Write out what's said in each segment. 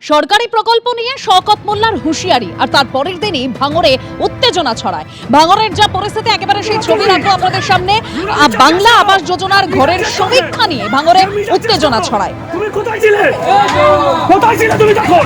সরকারি প্রকল্প নিয়ে শওকত মোল্লার হুঁশিয়ারি আর তার পরের দিনই ভাঙড়ে উত্তেজনা ছড়ায়। ভাঙড়ের যা পরিস্থিতি একেবারে সেই ছবি রাখবো আপনাদের সামনে। বাংলা আবাস যোজনার ঘরের সমীক্ষা নিয়ে ভাঙড়ে উত্তেজনা ছড়ায়। তুমি কোথায় ছিলে? কোথায় ছিলে তুমি তখন?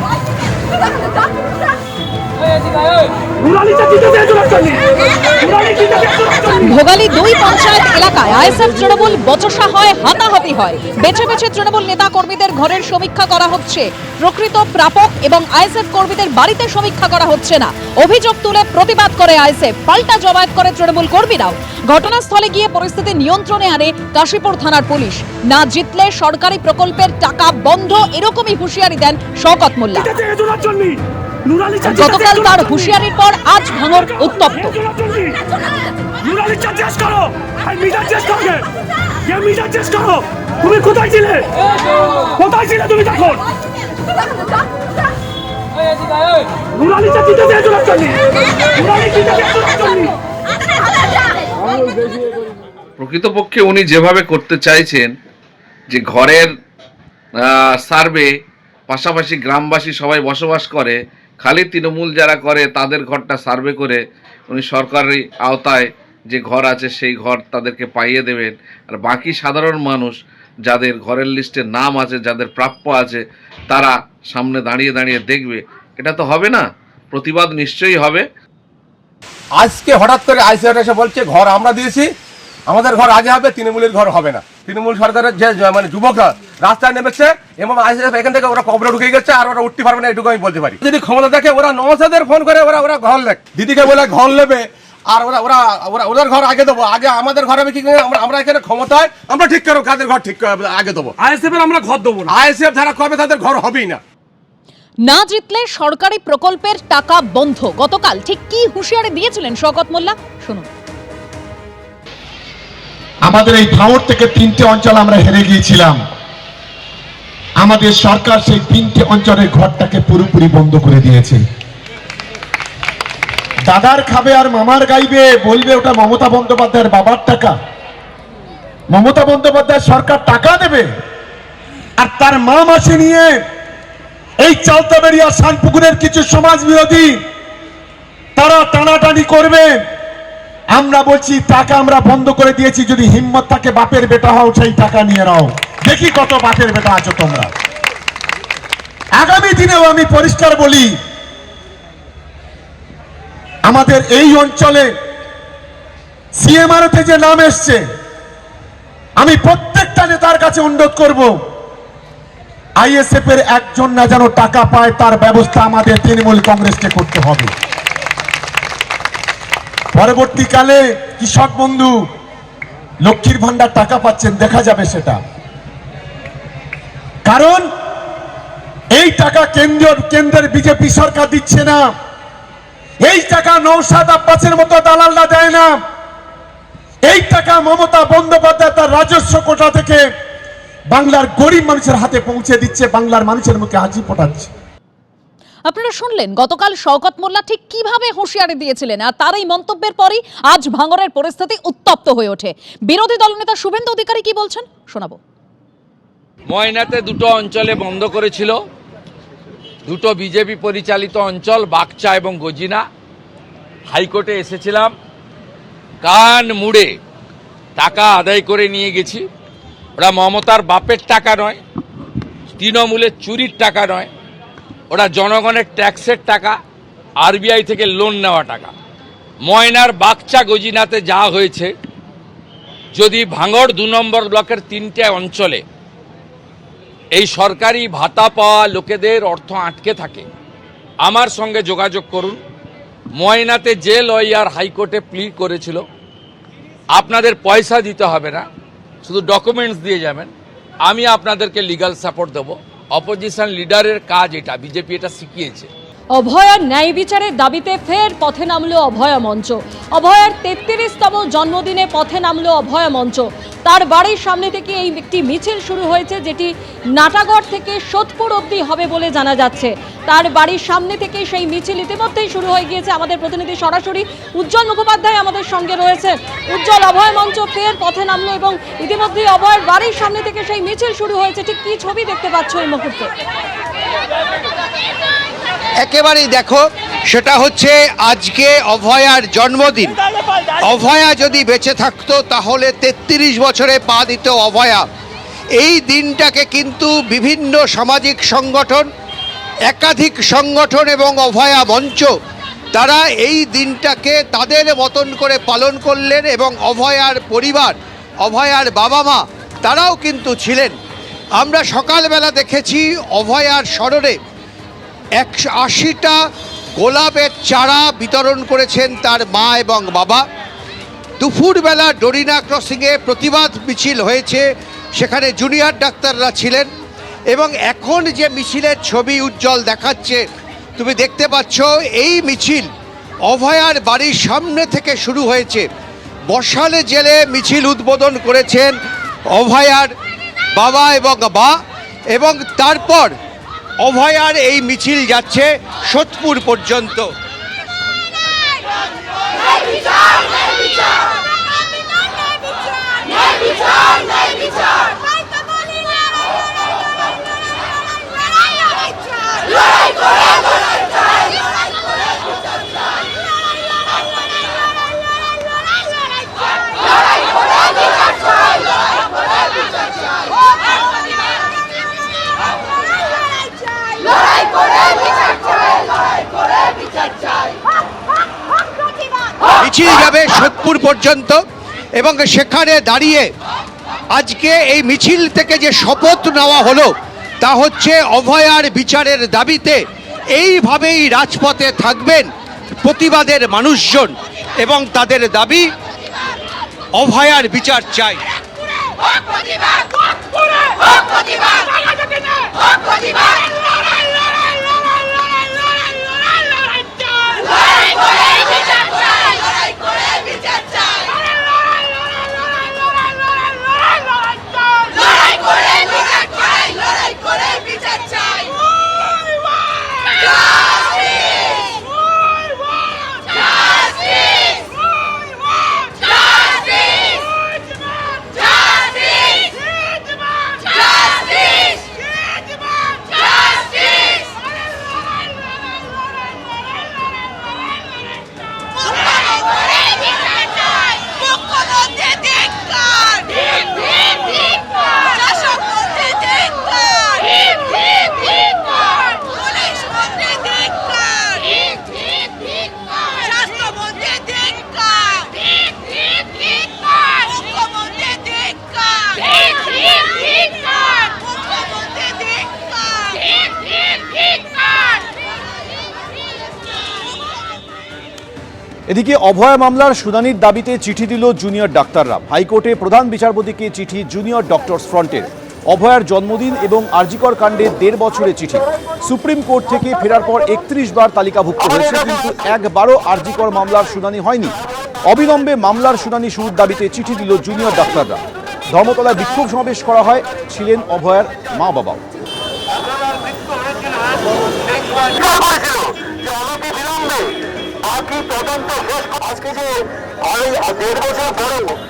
ভোগালী 2 পঞ্চায়েত এলাকায় আইএসএফ তৃণমূল বচসা হয়, হাতাহাতি হয়। বেছে বেছে তৃণমূল নেতা কর্মীদের ঘরের সমীক্ষা করা হচ্ছে। প্রকৃত প্রাপক এবং আইএসএফ কর্মীদের বাড়িতে সমীক্ষা করা হচ্ছে না। অভিযোগ তুলে প্রতিবাদ করে আইএসএফ, পাল্টা জবাব করে তৃণমূল কর্মীরাও। ঘটনাস্থলে গিয়ে পরিস্থিতি নিয়ন্ত্রণে আনে কাশীপুর থানার পুলিশ। না জিতলে সরকারি প্রকল্পের টাকা বন্ধ, এরকমই হুঁশিয়ারি দেন শওকত মোল্লা। গতকাল তার হুঁশিয়ারির পর আজ ভাঙড় উত্তপ্ত। তুমি কোথায় ছিলে? কোথায় ছিলে তুমি তখন? প্রকৃতপক্ষে উনি যেভাবে করতে চাইছেন যে ঘরের সার্ভে, পাশাপাশি গ্রামবাসী সবাই বসবাস করে, খালি তৃণমূল যারা করে তাদের ঘরটা সার্ভে করে উনি সরকারি আওতায় যে ঘর আছে সেই ঘর তাদেরকে পাইয়ে দেবেন, আর বাকি সাধারণ মানুষ যাদের ঘরের লিস্টে নাম আছে, যাদের প্রাপ্য আছে, তারা সামনে দাঁড়িয়ে দাঁড়িয়ে দেখবে। এটা তো হবে না, প্রতিবাদ নিশ্চয়ই হবে। আজকে হঠাৎ করে আইসিআর এসে বলছে ঘর আমরা দিয়েছি, আমাদের ঘর আগে হবে, তৃণমূলের ঘর হবে না। তৃণমূল সরকারের যে মানে যুবকরা রাস্তায় নেমেছে এবং আইসিএফ এখান থেকে ওরা কবরে ঢুকে গেছে, আর ওরা উঠতে পারবে না, এটুকু আমি বলতে পারি। যদি ক্ষমতা দেখে ওরা নওশাদের ফোন করে ওরা ঘর লেখ দিদিকে বলে ঘর নেবে, আর ওদের ঘর আগে দেবো, আগে আমাদের ঘর হবে কি? আমরা এখানে ক্ষমতায় আমরা ঠিক করবো কাদের ঘর ঠিক আগে দেবো। আইএসএফ এর আমরা ঘর দেবো না। আইএসএফ যারা করবে তাদের ঘর হবেই না। না জিতলে সরকারি প্রকল্পের টাকা বন্ধ। গতকাল ঠিক কি হুঁশিয়ারি দিয়েছিলেন শওকত মোল্লা, শুনুন। আমাদের এই ভাঙড় থেকে 3টে অঞ্চল আমরা হেরে গিয়েছিলাম। আমাদের সরকার সেই 3টে অঞ্চলের ঘরটাকে পুরোপুরি বন্ধ করে দিয়েছে। দাদার খাবে আর মামার গাইবে, বলবে ওটা মমতা বন্দ্যোপাধ্যায়ের বাবার টাকা। মমতা বন্দ্যোপাধ্যায় সরকার টাকা দেবে, আর তার মা মাসে নিয়ে এই চালতাবেড়িয়া শানপুকুরের কিছু সমাজ বিরোধী তারা টানাটানি করবে। আমরা বলছি টাকা আমরা বন্ধ করে দিয়েছি, যদি হিম্মত থাকে বাপের বেটা হও, সেই টাকা নিয়ে নাও, দেখি কত বাপের বেটা আছো তোমরা। আগামী দিনেও আমি পরিষ্কার বলি, আমাদের এই অঞ্চলে সিএমআরতে যে নাম এসছে, আমি প্রত্যেকটা নেতার কাছে অনুরোধ করব, আইএসএফ এর একজন না যেন টাকা পায়, তার ব্যবস্থা আমাদের তৃণমূল কংগ্রেসকে করতে হবে। পরবর্তীকালে কৃষক বন্ধু, লক্ষ্মীর ভান্ডার টাকা পাচ্ছেন, দেখা যাবে সেটা। কারণ এই টাকা কেন্দ্রের বিজেপি সরকার দিচ্ছে না, এই টাকা নওশাদ আব্বাসের মতো দালালরা দেয় না, এই টাকা মমতা বন্দ্যোপাধ্যায় তার রাজস্ব কোটা থেকে বাংলার গরিব মানুষের হাতে পৌঁছে দিচ্ছে, বাংলার মানুষের মুখে হাসি ফোটাচ্ছে। আপনারা শুনলেন গতকাল শওকত মোল্লা ঠিক কিভাবে হুঁশিয়ারি দিয়েছিলেন, আর তার এই মন্তব্যের পরই আজ ভাঙড়ের পরিস্থিতি উত্তপ্ত হয়ে ওঠে। বিরোধী দলনেতা শুভেন্দু অধিকারী কি বলছেন শোনাবো। ময়নাতে 2টো অঞ্চলে বন্ধ করেছিল, 2টো বিজেপি পরিচালিত অঞ্চল, বাগচা এবং গজিনা। হাইকোর্টে এসেছিলাম, কান মুড়ে টাকা আদায় করে নিয়ে গেছি। ওরা মমতার বাপের টাকা নয়, তৃণমূলের চুরির টাকা নয়, ওরা জনগণের ট্যাক্সের টাকা, আরবিআই থেকে লোন নেওয়া টাকা। ময়নার বাগচা গজিনাতে যা হয়েছে, যদি ভাঙড় 2 নম্বর ব্লকের 3টে অঞ্চলে এই সরকারি ভাতা পাওয়া লোকেদের অর্থ আটকে থাকে, আমার সঙ্গে যোগাযোগ করুন। ময়নাতে যে লয়ার হাইকোর্টে প্লি করেছিল, আপনাদের পয়সা দিতে হবে না, শুধু ডকুমেন্টস দিয়ে যাবেন, আমি আপনাদেরকে লিগ্যাল সাপোর্ট দেবো। অপোজিশন লিডারের কাজ এটা, বিজেপি এটা শিখিয়েছে। অভয়ার ন্যায় বিচারের দাবিতে ফের পথে নামলো অভয়া মঞ্চ। অভয়ার 33তম জন্মদিনে পথে নামলো অভয়া মঞ্চ। তার বাড়ির সামনে থেকে এই একটি মিছিল শুরু হয়েছে, যেটি নাটাগড় থেকে সোদপুর অবধি হবে বলে জানা যাচ্ছে। তার বাড়ির সামনে থেকে সেই মিছিল ইতিমধ্যেই শুরু হয়ে গিয়েছে। আমাদের প্রতিনিধি সরাসরি উজ্জ্বল মুখোপাধ্যায় আমাদের সঙ্গে রয়েছে। উজ্জ্বল, অভয় মঞ্চ ফের পথে নামলো এবং ইতিমধ্যেই অভয়ের বাড়ির সামনে থেকে সেই মিছিল শুরু হয়েছে, ঠিক কি ছবি দেখতে পাচ্ছ এই মুহূর্তে? একেবারেই দেখো, সেটা হচ্ছে আজকে অভয়ার জন্মদিন। অভয়া যদি বেঁচে থাকতো তাহলে 33 বছরে পা দিত অভয়া। এই দিনটাকে কিন্তু বিভিন্ন সামাজিক সংগঠন, একাধিক সংগঠন এবং অভয়া মঞ্চ তারা এই দিনটাকে তাদের মতন করে পালন করলেন এবং অভয়ার পরিবার, অভয়ার বাবা মা তারাও কিন্তু ছিলেন। আমরা সকালবেলা দেখেছি অভয়ার স্মরণে 180টা গোলাপের চারা বিতরণ করেছেন তার মা এবং বাবা। দুপুরবেলা ডোরিনা ক্রসিংয়ে প্রতিবাদ মিছিল হয়েছে, সেখানে জুনিয়র ডাক্তাররা ছিলেন এবং এখন যে মিছিলের ছবি উজ্জ্বল দেখাচ্ছে তুমি দেখতে পাচ্ছ, এই মিছিল অভয়ার বাড়ির সামনে থেকে শুরু হয়েছে। বসালে জেলে মিছিল উদ্বোধন করেছেন অভয়ার বাবা এবং মা, এবং তারপর অভয়ার এই মিছিল যাচ্ছে সোদপুর পর্যন্ত। মিছিল যাবে সোদপুর পর্যন্ত এবং সেখানে দাঁড়িয়ে আজকে এই মিছিল থেকে যে শপথ নেওয়া হলো তা হচ্ছে অভয়ার বিচারের দাবিতে এইভাবেই রাজপথে থাকবেন প্রতিবাদের মানুষজন এবং তাদের দাবি অভয়ার বিচার চাই। এদিকে অভয়া মামলার শুনানির দাবিতে চিঠি দিল জুনিয়র ডাক্তাররা। হাইকোর্টে প্রধান বিচারপতিকে চিঠি জুনিয়র ডক্টরস ফ্রন্টের। অভয়ার জন্মদিন এবং আরজিকর কাণ্ডে 1.5 বছরের চিঠি। সুপ্রিম কোর্ট থেকে ফেরার পর 31 বার তালিকাভুক্ত হয়েছে, কিন্তু একবারও আরজিকর মামলার শুনানি হয়নি। অবিলম্বে মামলার শুনানি শুরুর দাবিতে চিঠি দিল জুনিয়র ডাক্তাররা। ধর্মতলায় বিক্ষোভ সমাবেশ করা হয়, ছিলেন অভয়ার মা বাবাও।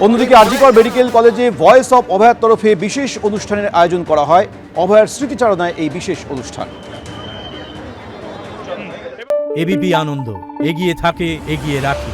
অন্যদিকে আরজিকর মেডিকেল কলেজে ভয়েস অফ অভয়ার তরফে বিশেষ অনুষ্ঠানের আয়োজন করা হয়। অভয়ার স্মৃতিচারণায় এই বিশেষ অনুষ্ঠান। এবিপি আনন্দ, এগিয়ে থাকে, এগিয়ে রাখে।